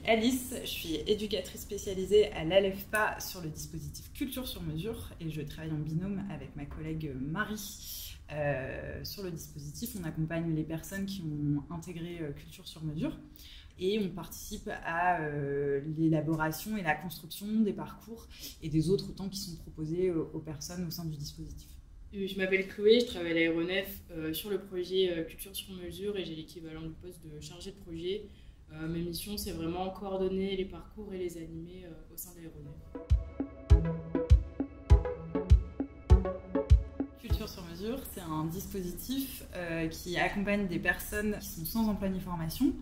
Alice, je suis éducatrice spécialisée à l'ALEFPA sur le dispositif Culture sur mesure et je travaille en binôme avec ma collègue Marie. Sur le dispositif, on accompagne les personnes qui ont intégré Culture sur mesure et on participe à l'élaboration et la construction des parcours et des autres temps qui sont proposés aux personnes au sein du dispositif. Je m'appelle Chloé, je travaille à l'aéronef sur le projet Culture sur mesure et j'ai l'équivalent du poste de chargée de projet. Ma mission, c'est vraiment coordonner les parcours et les animer au sein de l'aéronef. Culture sur mesure, c'est un dispositif qui accompagne des personnes qui sont sans emploi ni formation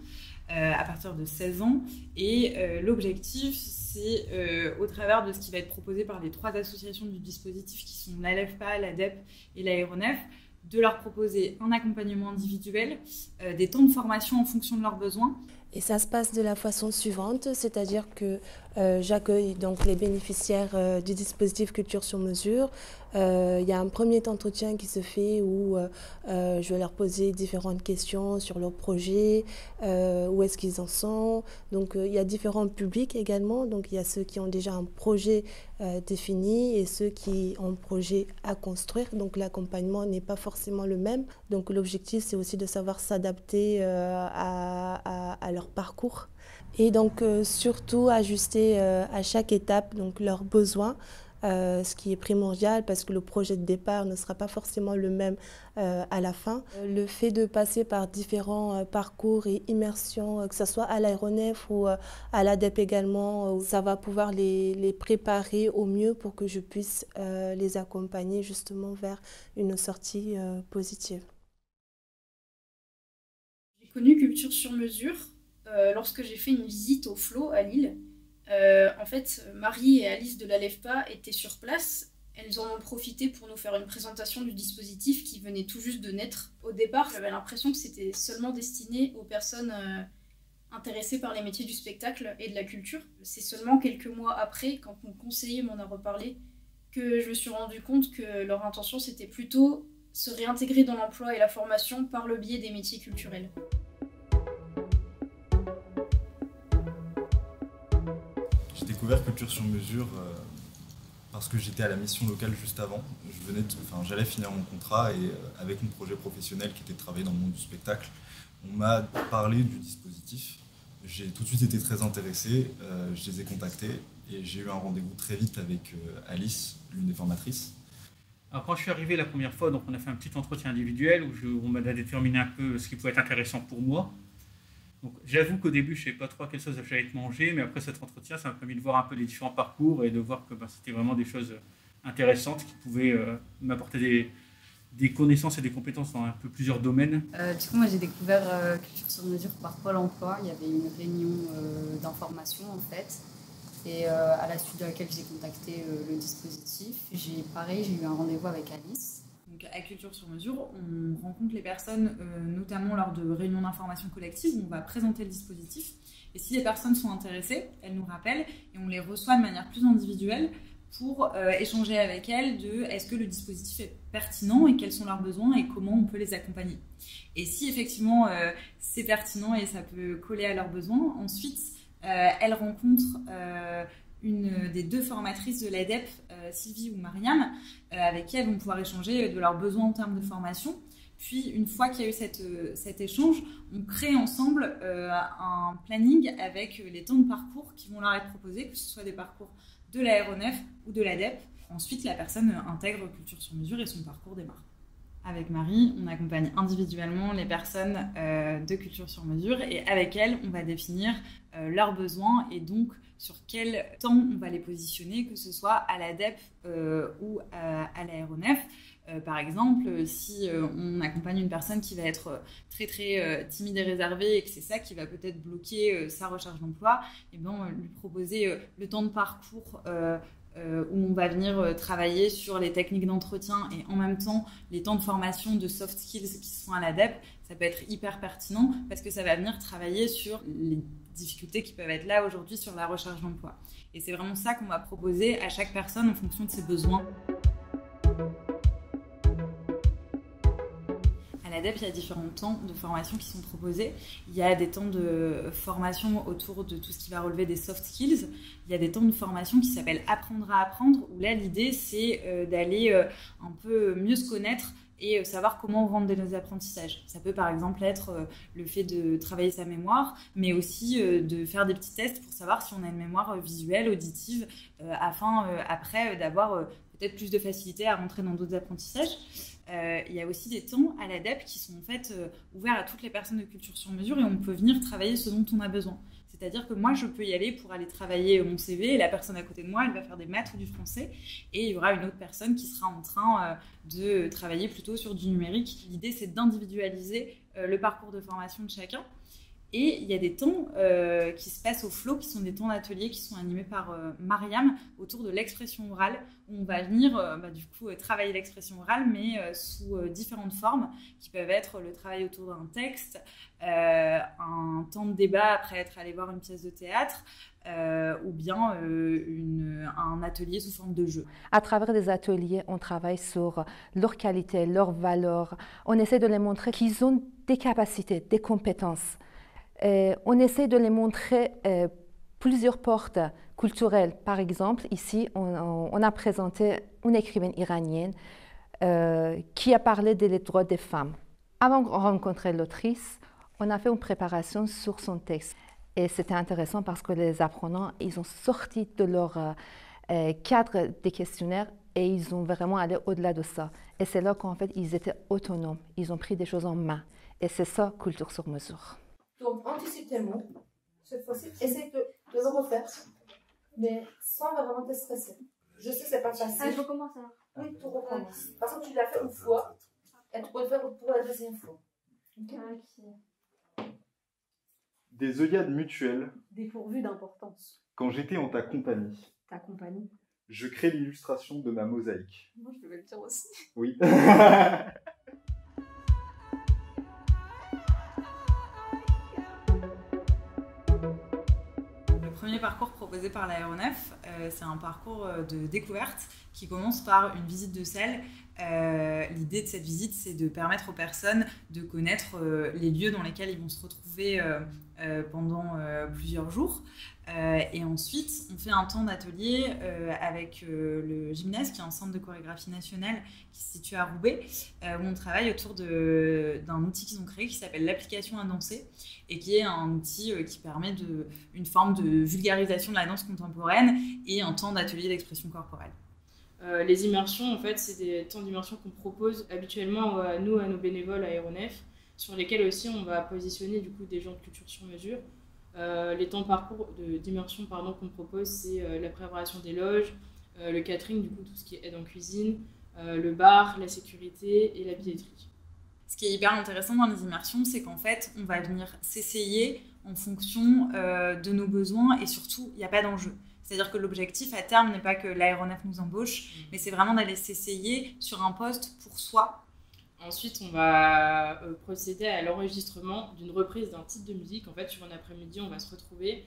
à partir de 16 ans. Et l'objectif, c'est au travers de ce qui va être proposé par les 3 associations du dispositif qui sont l'ALEFPA, l'ADEP et l'aéronef, de leur proposer un accompagnement individuel, des temps de formation en fonction de leurs besoins. Et ça se passe de la façon suivante, c'est-à-dire que j'accueille donc les bénéficiaires du dispositif Culture sur mesure. Il y a un premier entretien qui se fait où je vais leur poser différentes questions sur leur projet, où est-ce qu'ils en sont. Donc il y a différents publics également, donc il y a ceux qui ont déjà un projet défini et ceux qui ont un projet à construire. Donc l'accompagnement n'est pas forcément le même. Donc l'objectif, c'est aussi de savoir s'adapter à leur parcours et donc surtout ajuster à chaque étape donc leurs besoins, ce qui est primordial parce que le projet de départ ne sera pas forcément le même à la fin. Le fait de passer par différents parcours et immersions, que ce soit à l'aéronef ou à l'ADEP également, ça va pouvoir les préparer au mieux pour que je puisse les accompagner justement vers une sortie positive. J'ai connu Culture sur mesure lorsque j'ai fait une visite au Flot à Lille. En fait, Marie et Alice de l'ALEFPA étaient sur place. Elles en ont profité pour nous faire une présentation du dispositif qui venait tout juste de naître. Au départ, j'avais l'impression que c'était seulement destiné aux personnes intéressées par les métiers du spectacle et de la culture. C'est seulement quelques mois après, quand mon conseiller m'en a reparlé, que je me suis rendu compte que leur intention, c'était plutôt se réintégrer dans l'emploi et la formation par le biais des métiers culturels. J'ai découvert Culture sur mesure parce que j'étais à la mission locale juste avant. J'allais finir mon contrat et avec mon projet professionnel qui était de travailler dans le monde du spectacle, on m'a parlé du dispositif. J'ai tout de suite été très intéressé, je les ai contactés et j'ai eu un rendez-vous très vite avec Alice, l'une des formatrices. Alors, quand je suis arrivé la première fois, donc on a fait un petit entretien individuel où on m'a déterminé un peu ce qui pouvait être intéressant pour moi. Donc, j'avoue qu'au début, je ne savais pas trop à quelle sauce j'allais être mangé, mais après cet entretien, ça m'a permis de voir un peu les différents parcours et de voir que c'était vraiment des choses intéressantes qui pouvaient m'apporter des connaissances et des compétences dans un peu plusieurs domaines. Du coup, moi, j'ai découvert Culture sur mesure par Pôle emploi. Il y avait une réunion d'information, en fait, et à la suite de laquelle j'ai contacté le dispositif. J'ai eu un rendez-vous avec Alice. Donc, à Culture sur mesure, on rencontre les personnes notamment lors de réunions d'information collective où on va présenter le dispositif. Et si les personnes sont intéressées, elles nous rappellent et on les reçoit de manière plus individuelle pour échanger avec elles de est-ce que le dispositif est pertinent et quels sont leurs besoins et comment on peut les accompagner. Et si effectivement c'est pertinent et ça peut coller à leurs besoins, ensuite elles rencontrent une des 2 formatrices de l'ADEP, Sylvie ou Mariam, avec qui elles vont pouvoir échanger de leurs besoins en termes de formation. Puis, une fois qu'il y a eu cet échange, on crée ensemble un planning avec les temps de parcours qui vont leur être proposés, que ce soit des parcours de l'aéronef ou de l'ADEP. Ensuite, la personne intègre Culture sur mesure et son parcours démarre. Avec Marie, on accompagne individuellement les personnes de Culture sur mesure et avec elles, on va définir leurs besoins et donc sur quel temps on va les positionner, que ce soit à l'ADEP ou à l'aéronef. Par exemple, si on accompagne une personne qui va être très très timide et réservée et que c'est ça qui va peut-être bloquer sa recherche d'emploi, et ben, lui proposer le temps de parcours où on va venir travailler sur les techniques d'entretien et en même temps les temps de formation de soft skills qui sont à l'ADEP, ça peut être hyper pertinent parce que ça va venir travailler sur les difficultés qui peuvent être là aujourd'hui sur la recherche d'emploi. Et c'est vraiment ça qu'on va proposer à chaque personne en fonction de ses besoins. À l'ADEP, il y a différents temps de formation qui sont proposés. Il y a des temps de formation autour de tout ce qui va relever des soft skills. Il y a des temps de formation qui s'appellent apprendre à apprendre, où là, l'idée, c'est d'aller un peu mieux se connaître et savoir comment rendre des apprentissages. Ça peut par exemple être le fait de travailler sa mémoire, mais aussi de faire des petits tests pour savoir si on a une mémoire visuelle, auditive, afin après d'avoir peut-être plus de facilité à rentrer dans d'autres apprentissages. Il y a aussi des temps à l'ADEP qui sont en fait ouverts à toutes les personnes de culture sur mesure et on peut venir travailler ce dont on a besoin. C'est-à-dire que moi, je peux y aller pour aller travailler mon CV et la personne à côté de moi, elle va faire des maths ou du français et il y aura une autre personne qui sera en train de travailler plutôt sur du numérique. L'idée, c'est d'individualiser le parcours de formation de chacun. Et il y a des temps qui se passent au flow, qui sont des temps d'atelier qui sont animés par Mariam autour de l'expression orale, où on va venir travailler l'expression orale, mais sous différentes formes, qui peuvent être le travail autour d'un texte, un temps de débat après être allé voir une pièce de théâtre, ou bien un atelier sous forme de jeu. À travers des ateliers, on travaille sur leurs qualités, leurs valeurs. On essaie de les montrer qu'ils ont des capacités, des compétences. On essaie de les montrer plusieurs portes culturelles. Par exemple, ici, on a présenté une écrivaine iranienne qui a parlé des droits des femmes. Avant de rencontrer l'autrice, on a fait une préparation sur son texte. Et c'était intéressant parce que les apprenants, ils ont sorti de leur cadre des questionnaires et ils ont vraiment allé au-delà de ça. Et c'est là qu'en fait, ils étaient autonomes. Ils ont pris des choses en main. Et c'est ça, culture sur mesure. Donc, anticipe tes mots. Cette fois-ci, essaye de le refaire, mais sans vraiment te stresser. Je sais que c'est pas facile. Il faut commencer alors. Oui, tu recommences. Parce que tu l'as fait une fois, et tu peux le faire pour la deuxième fois. Okay. Des œillades mutuelles. Dépourvues d'importance. Quand j'étais en ta compagnie. Ta compagnie. Je crée l'illustration de ma mosaïque. Moi, je vais le dire aussi. Oui. Le premier parcours proposé par l'aéronef, c'est un parcours de découverte qui commence par une visite de salle. L'idée de cette visite, c'est de permettre aux personnes de connaître les lieux dans lesquels ils vont se retrouver pendant plusieurs jours. Et ensuite, on fait un temps d'atelier avec le gymnase, qui est un centre de chorégraphie nationale qui se situe à Roubaix, où on travaille autour d'un outil qu'ils ont créé qui s'appelle l'application à danser, et qui est un outil qui permet une forme de vulgarisation de la danse contemporaine et un temps d'atelier d'expression corporelle. Les immersions, en fait, c'est des temps d'immersion qu'on propose habituellement à nos bénévoles à Aéronef, sur lesquels aussi on va positionner du coup des gens de culture sur mesure. Les temps d'immersion qu'on propose, c'est la préparation des loges, le catering, du coup tout ce qui est aide en cuisine, le bar, la sécurité et la billetterie. Ce qui est hyper intéressant dans les immersions, c'est qu'en fait, on va venir s'essayer en fonction de nos besoins et surtout, il n'y a pas d'enjeu. C'est-à-dire que l'objectif à terme n'est pas que l'aéronef nous embauche, mais c'est vraiment d'aller s'essayer sur un poste pour soi. Ensuite, on va procéder à l'enregistrement d'une reprise d'un titre de musique. En fait, sur un après-midi, on va se retrouver,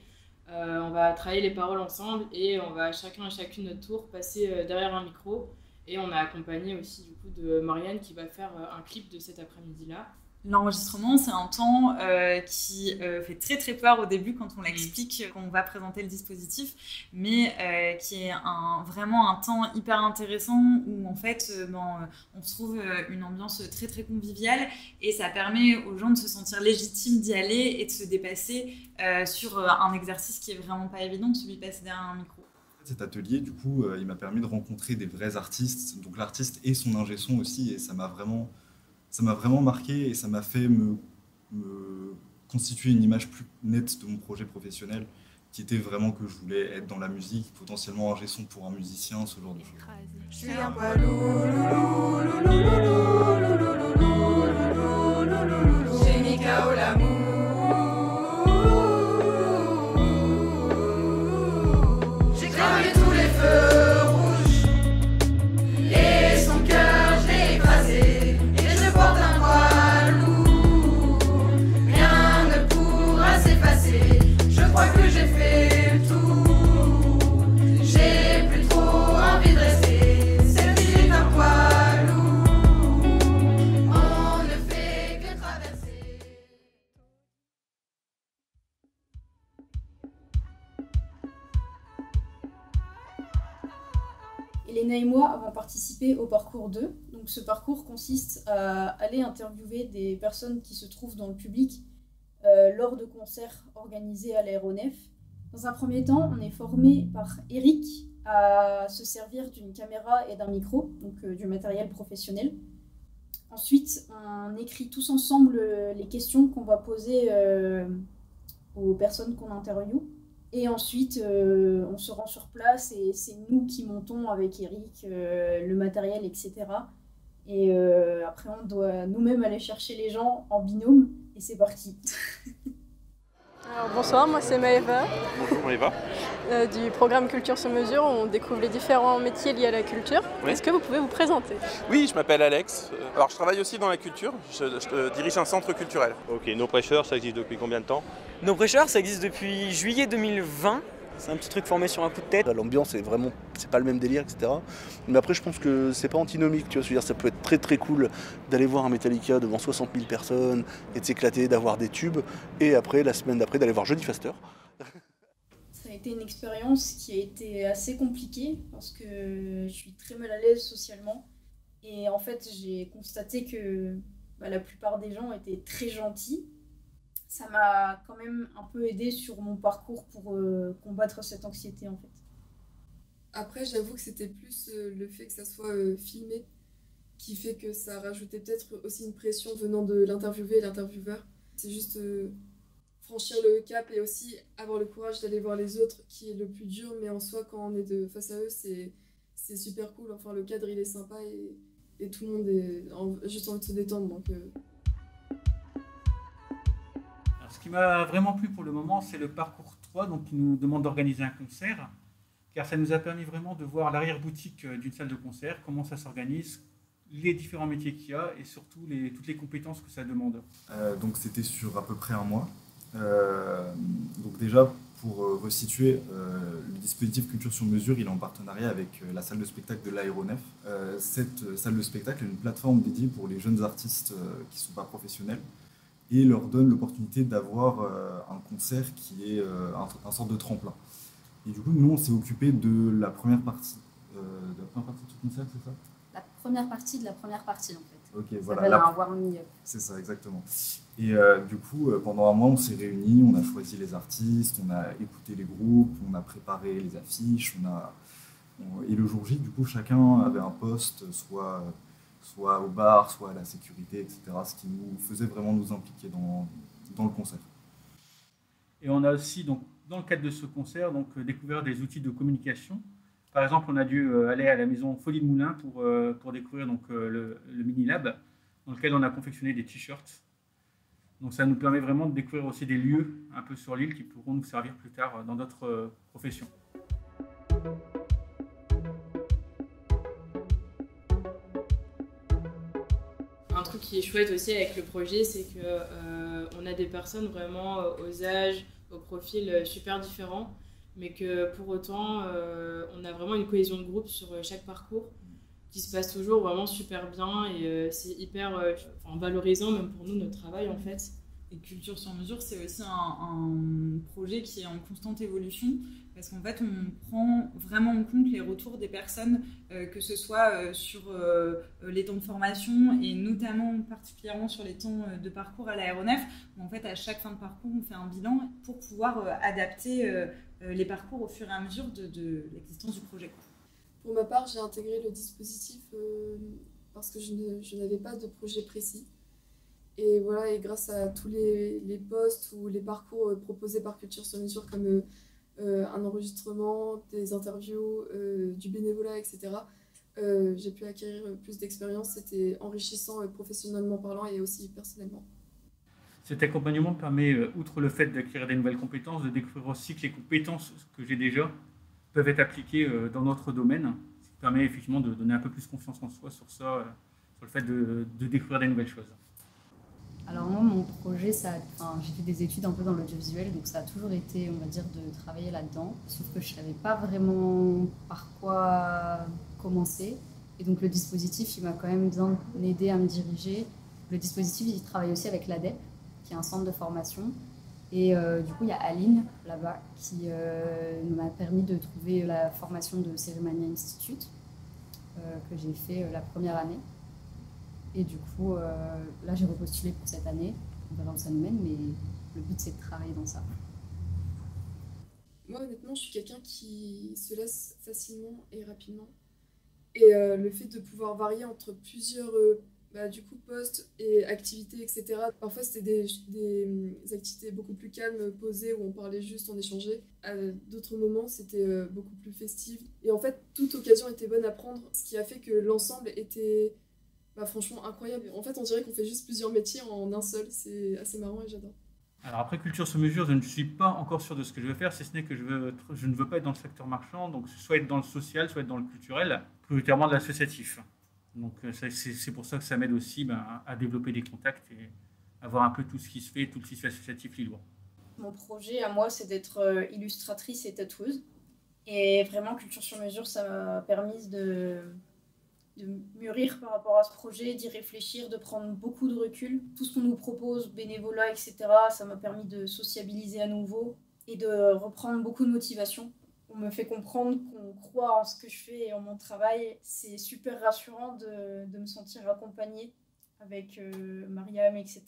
on va travailler les paroles ensemble et on va chacun et chacune notre tour passer derrière un micro. Et on a accompagné aussi du coup de Marianne qui va faire un clip de cet après-midi-là. L'enregistrement, c'est un temps qui fait très très peur au début quand on l'explique, quand on va présenter le dispositif, mais qui est vraiment un temps hyper intéressant où en fait on se trouve une ambiance très très conviviale et ça permet aux gens de se sentir légitimes d'y aller et de se dépasser sur un exercice qui est vraiment pas évident, celui de passer derrière un micro. Cet atelier, du coup, il m'a permis de rencontrer des vrais artistes, donc l'artiste et son ingé son aussi, et ça m'a vraiment marqué et ça m'a fait me constituer une image plus nette de mon projet professionnel qui était vraiment que je voulais être dans la musique, potentiellement ingé son pour un musicien, ce genre de choses. Je suis un poilou, j'ai mis KO l'amour. J'ai cramé tous les feux rouges et son cœur je l'ai écrasé. Je porte un poids lourd, rien ne pourra s'effacer. Je crois que j'ai fait le tour, j'ai plus trop envie de rester. Cette vie est un poids lourd, on ne fait Léna et moi avons participé au parcours 2. Donc ce parcours consiste à aller interviewer des personnes qui se trouvent dans le public lors de concerts organisés à l'aéronef. Dans un premier temps, on est formé par Eric à se servir d'une caméra et d'un micro, donc du matériel professionnel. Ensuite, on écrit tous ensemble les questions qu'on va poser aux personnes qu'on interviewe. Et ensuite, on se rend sur place et c'est nous qui montons avec Eric le matériel, etc. Et après, on doit nous-mêmes aller chercher les gens en binôme et c'est parti. Alors, bonsoir, moi c'est Maëva. Bonjour Maëva. Du programme Culture sur mesure, on découvre les différents métiers liés à la culture. Oui. Est-ce que vous pouvez vous présenter? Oui, je m'appelle Alex. Alors je travaille aussi dans la culture, je dirige un centre culturel. Ok, Nos Prêcheurs, ça existe depuis combien de temps? Nos Prêcheurs, ça existe depuis juillet 2020. C'est un petit truc formé sur un coup de tête. L'ambiance est vraiment, c'est pas le même délire, etc. Mais après, je pense que c'est pas antinomique, tu vois. C'est-à-dire, ça peut être très très cool d'aller voir un Metallica devant 60 000 personnes et de s'éclater, d'avoir des tubes. Et après, la semaine d'après, d'aller voir Jeudi Faster. Ça a été une expérience qui a été assez compliquée parce que je suis très mal à l'aise socialement. Et en fait, j'ai constaté que la plupart des gens étaient très gentils. Ça m'a quand même un peu aidé sur mon parcours pour combattre cette anxiété en fait. Après, j'avoue que c'était plus le fait que ça soit filmé qui fait que ça rajoutait peut-être aussi une pression venant de l'interviewé et l'intervieweur. C'est juste franchir le cap et aussi avoir le courage d'aller voir les autres qui est le plus dur, mais en soi, quand on est face à eux, c'est super cool. Enfin, le cadre, il est sympa et tout le monde est juste envie de se détendre. Donc, Ce qui m'a vraiment plu pour le moment, c'est le parcours 3, donc, qui nous demande d'organiser un concert, car ça nous a permis vraiment de voir l'arrière-boutique d'une salle de concert, comment ça s'organise, les différents métiers qu'il y a et surtout toutes les compétences que ça demande. Donc c'était sur à peu près un mois. Donc déjà, pour resituer, le dispositif Culture sur mesure, il est en partenariat avec la salle de spectacle de l'Aéronef. Cette salle de spectacle est une plateforme dédiée pour les jeunes artistes qui ne sont pas professionnels et leur donne l'opportunité d'avoir un concert qui est un sorte de tremplin. Et du coup, nous, on s'est occupé de la première partie. De ce concert, c'est ça? La première partie de la première partie, en fait. Ok, ça voilà. Un warming-up. C'est ça, exactement. Et du coup, pendant un mois, on s'est réunis, on a choisi les artistes, on a écouté les groupes, on a préparé les affiches, et le jour J, du coup, chacun avait un poste, soit au bar, soit à la sécurité, etc. Ce qui nous faisait vraiment nous impliquer dans le concert. Et on a aussi, donc, dans le cadre de ce concert, découvert des outils de communication. Par exemple, on a dû aller à la maison Folie de Moulin pour découvrir le mini-lab, dans lequel on a confectionné des t-shirts. Donc ça nous permet vraiment de découvrir aussi des lieux un peu sur l'île qui pourront nous servir plus tard dans d'autres professions. Un truc qui est chouette aussi avec le projet, c'est qu'on a des personnes vraiment aux âges, aux profils super différents, mais que pour autant, on a vraiment une cohésion de groupe sur chaque parcours qui se passe toujours vraiment super bien et c'est hyper valorisant même pour nous, notre travail en fait. Et Culture sur mesure, c'est aussi un projet qui est en constante évolution parce qu'en fait, on prend vraiment en compte les retours des personnes, que ce soit sur les temps de formation et notamment particulièrement sur les temps de parcours à l'aéronef, où en fait, à chaque fin de parcours, on fait un bilan pour pouvoir adapter les parcours au fur et à mesure de l'existence du projet. Pour ma part, j'ai intégré le dispositif parce que je n'avais pas de projet précis. Et voilà, et grâce à tous les postes ou les parcours proposés par Culture sur mesure, comme un enregistrement, des interviews, du bénévolat, etc., j'ai pu acquérir plus d'expérience. C'était enrichissant professionnellement parlant et aussi personnellement. Cet accompagnement permet, outre le fait d'acquérir des nouvelles compétences, de découvrir aussi que les compétences que j'ai déjà peuvent être appliquées dans notre domaine, ce qui permet effectivement de donner un peu plus confiance en soi sur ça, sur le fait de découvrir des nouvelles choses. Alors moi, mon projet, j'ai fait des études un peu dans l'audiovisuel, donc ça a toujours été, on va dire, de travailler là-dedans. Sauf que je ne savais pas vraiment par quoi commencer. Et donc le dispositif, il m'a quand même bien aidé à me diriger. Le dispositif, il travaille aussi avec l'ADEP, qui est un centre de formation. Et du coup, il y a Aline, là-bas, qui m'a permis de trouver la formation de Cerimania Institute. que j'ai fait la première année. Et du coup, là, j'ai repostulé pour cette année. On verra où ça nous mène, mais le but, c'est de travailler dans ça. Moi, honnêtement, je suis quelqu'un qui se lasse facilement et rapidement. Et le fait de pouvoir varier entre plusieurs postes et activités, etc. Parfois, c'était des activités beaucoup plus calmes, posées, où on parlait juste, on échangeait. À d'autres moments, c'était beaucoup plus festif. Et en fait, toute occasion était bonne à prendre, ce qui a fait que l'ensemble était franchement incroyable. En fait, on dirait qu'on fait juste plusieurs métiers en un seul. C'est assez marrant et j'adore. Alors après Culture sur mesure, je ne suis pas encore sûr de ce que je veux faire, si ce n'est que je ne veux pas être dans le secteur marchand, donc soit être dans le social, soit être dans le culturel, prioritairement de l'associatif. Donc c'est pour ça que ça m'aide aussi à développer des contacts et à voir un peu tout ce qui se fait, tout le tissu associatif lillois. Mon projet à moi, c'est d'être illustratrice et tatoueuse. Et vraiment, Culture sur mesure, ça m'a permis de mûrir par rapport à ce projet, d'y réfléchir, de prendre beaucoup de recul. Tout ce qu'on nous propose, bénévolat, etc., ça m'a permis de sociabiliser à nouveau et de reprendre beaucoup de motivation. On me fait comprendre qu'on croit en ce que je fais et en mon travail. C'est super rassurant de me sentir accompagnée avec Mariam, etc.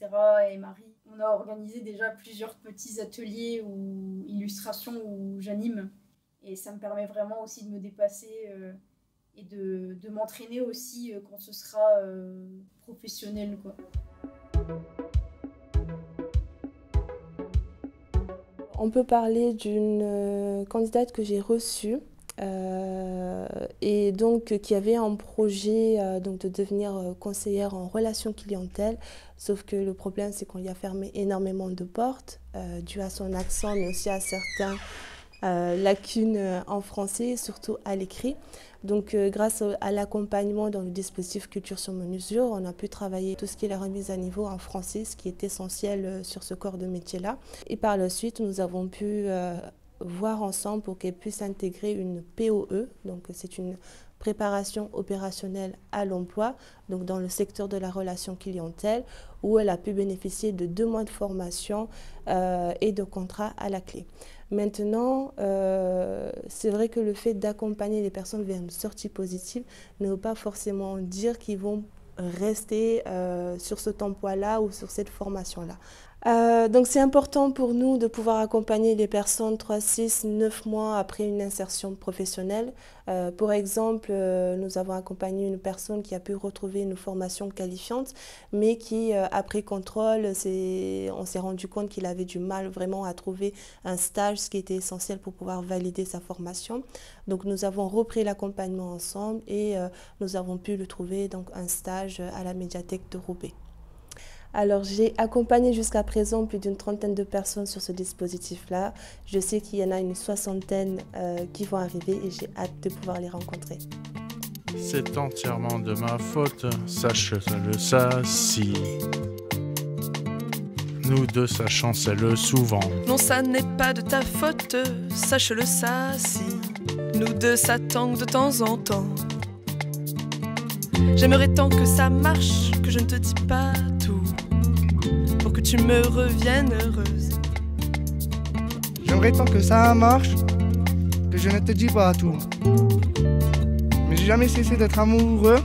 et Marie. On a organisé déjà plusieurs petits ateliers ou illustrations où j'anime. Et ça me permet vraiment aussi de me dépasser et de m'entraîner aussi quand ce sera professionnel, quoi. On peut parler d'une candidate que j'ai reçue et donc qui avait un projet donc de devenir conseillère en relations clientèle, sauf que le problème c'est qu'on lui a fermé énormément de portes dû à son accent mais aussi à certains lacunes en français, surtout à l'écrit. Donc grâce à l'accompagnement dans le dispositif Culture sur mesure, on a pu travailler tout ce qui est la remise à niveau en français, ce qui est essentiel sur ce corps de métier-là. Et par la suite, nous avons pu voir ensemble pour qu'elle puisse intégrer une POE, donc c'est une préparation opérationnelle à l'emploi, donc dans le secteur de la relation clientèle, où elle a pu bénéficier de 2 mois de formation et de contrat à la clé. Maintenant, c'est vrai que le fait d'accompagner les personnes vers une sortie positive ne veut pas forcément dire qu'ils vont rester sur cet emploi-là ou sur cette formation-là. Donc c'est important pour nous de pouvoir accompagner les personnes 3, 6, 9 mois après une insertion professionnelle. Pour exemple, nous avons accompagné une personne qui a pu retrouver une formation qualifiante, mais qui, après contrôle, on s'est rendu compte qu'il avait du mal vraiment à trouver un stage, ce qui était essentiel pour pouvoir valider sa formation. Donc nous avons repris l'accompagnement ensemble et nous avons pu lui trouver donc, un stage à la médiathèque de Roubaix. Alors, j'ai accompagné jusqu'à présent plus d'une 30aine de personnes sur ce dispositif-là. Je sais qu'il y en a une 60aine qui vont arriver et j'ai hâte de pouvoir les rencontrer. C'est entièrement de ma faute, sache-le ça si. Nous deux, ça chancelle souvent. Non, ça n'est pas de ta faute, sache-le ça si. Nous deux, ça tangue de temps en temps. J'aimerais tant que ça marche, que je ne te dis pas tout, pour que tu me reviennes heureuse. J'aimerais tant que ça marche, que je ne te dis pas tout, mais j'ai jamais cessé d'être amoureux.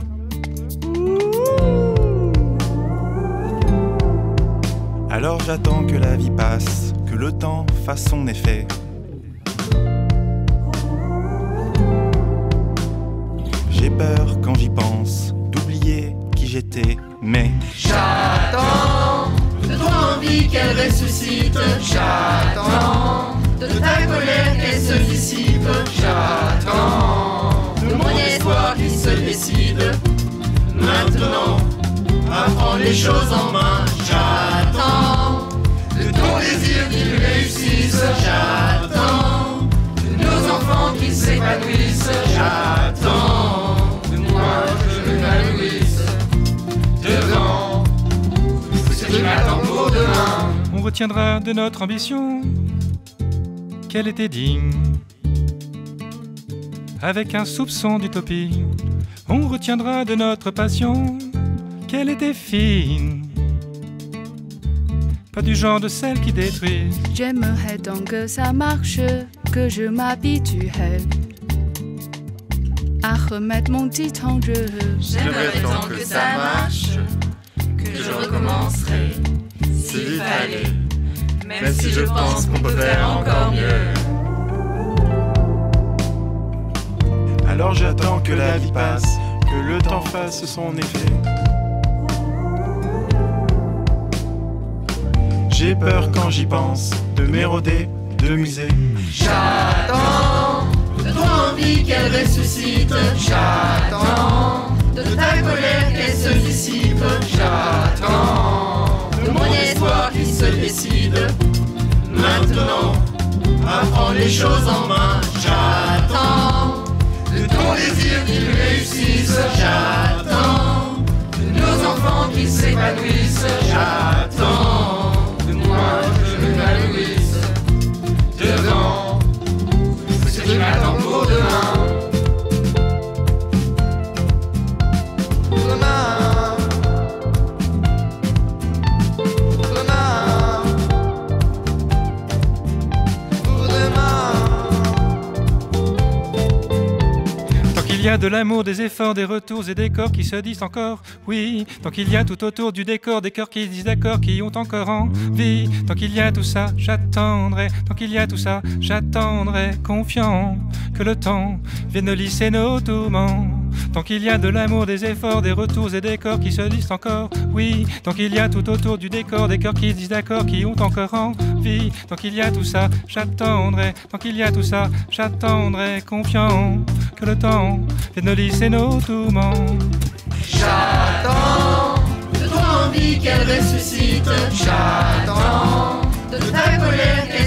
Alors j'attends que la vie passe, que le temps fasse son effet. J'ai peur quand j'y pense d'oublier qui j'étais, mais j'attends de ton envie qu'elle ressuscite. J'attends de ta colère qu'elle se dissipe. J'attends de mon espoir qui se décide. Maintenant, à prendre les choses en main. J'attends de ton désir qu'il réussisse. J'attends de nos enfants qui s'épanouissent. J'attends que je m'épanouisse devant ce qui m'attend pour demain. On retiendra de notre ambition qu'elle était digne, avec un soupçon d'utopie. On retiendra de notre passion qu'elle était fine, pas du genre de celle qui détruit. J'aimerais tant que ça marche, que je m'habituerais à remettre mon titre en jeu. J'aimerais tant que ça marche, que je recommencerai s'il fallait, même si je pense qu'on peut faire encore mieux. Alors j'attends que la vie passe, que le temps fasse son effet. J'ai peur quand j'y pense, de m'éroder, de muser. J'attends de ton envie qu'elle ressuscite. J'attends de ta colère qu'elle se dissipe. J'attends de mon espoir qui se décide. Maintenant, à prendre les choses en main. J'attends de ton désir qu'il réussisse. J'attends de nos enfants qui s'épanouissent. J'attends de moi que je m'épanouisse devant ce qui m'attend pour demain. Il y a de l'amour, des efforts, des retours et des corps qui se disent encore oui. Tant qu'il y a tout autour du décor des cœurs qui disent d'accord, qui ont encore envie. Tant qu'il y a tout ça, j'attendrai. Tant qu'il y a tout ça, j'attendrai, confiant que le temps vienne lisser nos tourments. Tant qu'il y a de l'amour, des efforts, des retours et des corps qui se disent encore oui. Tant qu'il y a tout autour du décor des cœurs qui disent d'accord, qui ont encore envie. Tant qu'il y a tout ça, j'attendrai. Tant qu'il y a tout ça, j'attendrai, confiant que le temps vienne lisser nos tourments. J'attends de ton envie qu'elle ressuscite. J'attends de ta colère qu'elle